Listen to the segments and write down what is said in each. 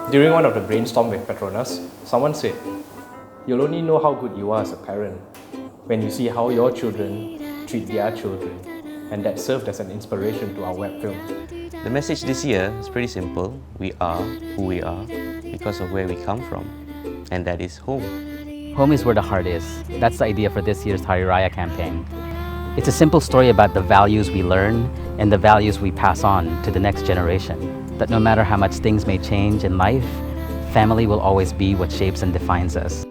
During one of the brainstorm with Petronas, someone said, "You'll only know how good you are as a parent when you see how your children treat their children," and that served as an inspiration to our web film. The message this year is pretty simple. We are who we are because of where we come from, and that is home. Home is where the heart is. That's the idea for this year's Hari Raya campaign. It's a simple story about the values we learn and the values we pass on to the next generation. That no matter how much things may change in life, family will always be what shapes and defines us.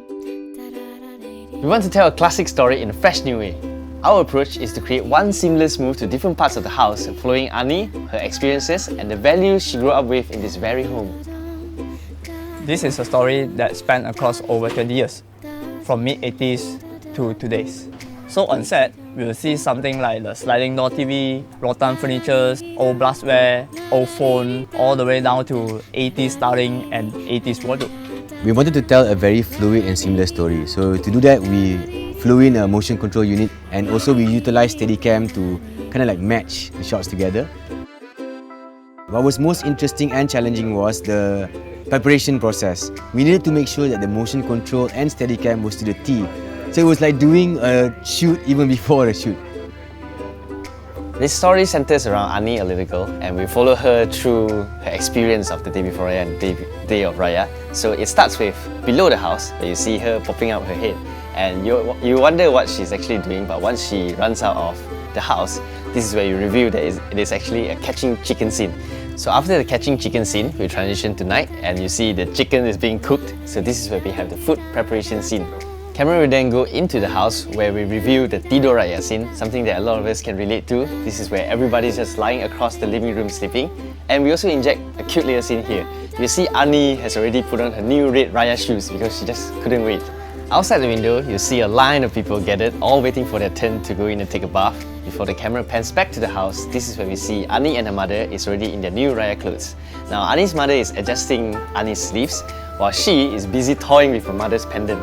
We want to tell a classic story in a fresh new way. Our approach is to create one seamless move to different parts of the house, following Ani, her experiences, and the values she grew up with in this very home. This is a story that spanned across over 20 years, from mid-80s to today's. So on set, we will see something like the sliding door TV, rotten furniture, old glassware, old phone, all the way down to 80s styling and 80s wardrobe. We wanted to tell a very fluid and seamless story. So to do that, we flew in a motion control unit, and also we utilized Steadicam to kind of like match the shots together. What was most interesting and challenging was the preparation process. We needed to make sure that the motion control and Steadicam was to the T. So it was like doing a shoot even before a shoot. This story centers around Ani, a little girl, and we follow her through her experience of the day before Raya and day of Raya. So it starts with below the house, where you see her popping out her head, and you wonder what she's actually doing, but once she runs out of the house, this is where you reveal that it is actually a catching chicken scene. So after the catching chicken scene, we transition to night, and you see the chicken is being cooked. So this is where we have the food preparation scene. Camera will then go into the house where we review the Tidur Raya scene, something that a lot of us can relate to. This is where everybody's just lying across the living room sleeping. And we also inject a cute little scene here. You see Ani has already put on her new red Raya shoes because she just couldn't wait. Outside the window, you see a line of people gathered, all waiting for their turn to go in and take a bath. Before the camera pans back to the house, this is where we see Ani and her mother is already in their new Raya clothes. Now Ani's mother is adjusting Ani's sleeves, while she is busy toying with her mother's pendant.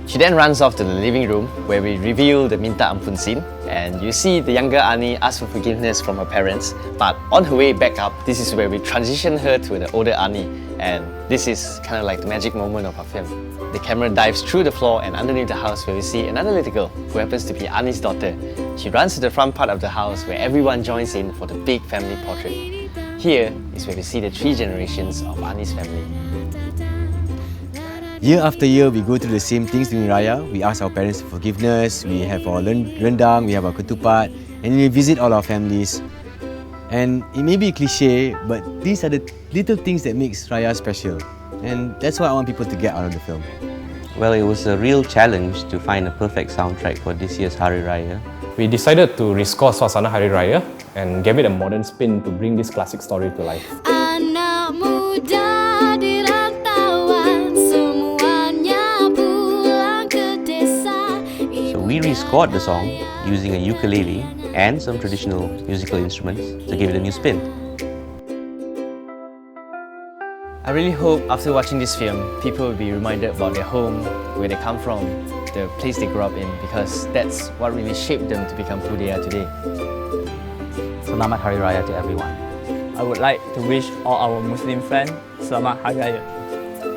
She then runs off to the living room where we reveal the Minta Ampun scene, and you see the younger Ani ask for forgiveness from her parents, but on her way back up, this is where we transition her to the older Ani, and this is kind of like the magic moment of our film. The camera dives through the floor and underneath the house where we see another little girl who happens to be Ani's daughter. She runs to the front part of the house where everyone joins in for the big family portrait. Here is where we see the 3 generations of Ani's family. Year after year, we go through the same things during Raya. We ask our parents for forgiveness, we have our rendang, we have our ketupat, and we visit all our families. And it may be a cliche, but these are the little things that makes Raya special. And that's what I want people to get out of the film. Well, it was a real challenge to find a perfect soundtrack for this year's Hari Raya. We decided to rescore Suasana Hari Raya and gave it a modern spin to bring this classic story to life. Anak muda di rantauan, semuanya pulang ke desa. So we rescored the song using a ukulele and some traditional musical instruments to give it a new spin. I really hope after watching this film, people will be reminded about their home, where they come from, the place they grew up in, because that's what really shaped them to become who they are today. Selamat Hari Raya to everyone. I would like to wish all our Muslim friends Selamat Hari Raya.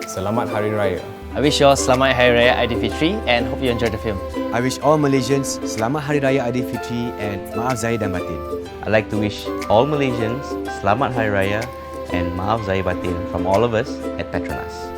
Selamat Hari Raya. I wish you all Selamat Hari Raya Aidilfitri and hope you enjoyed the film. I wish all Malaysians Selamat Hari Raya Aidilfitri and Maaf Zahir dan Batin. I'd like to wish all Malaysians Selamat Hari Raya and Maaf Zahir Batin from all of us at PETRONAS.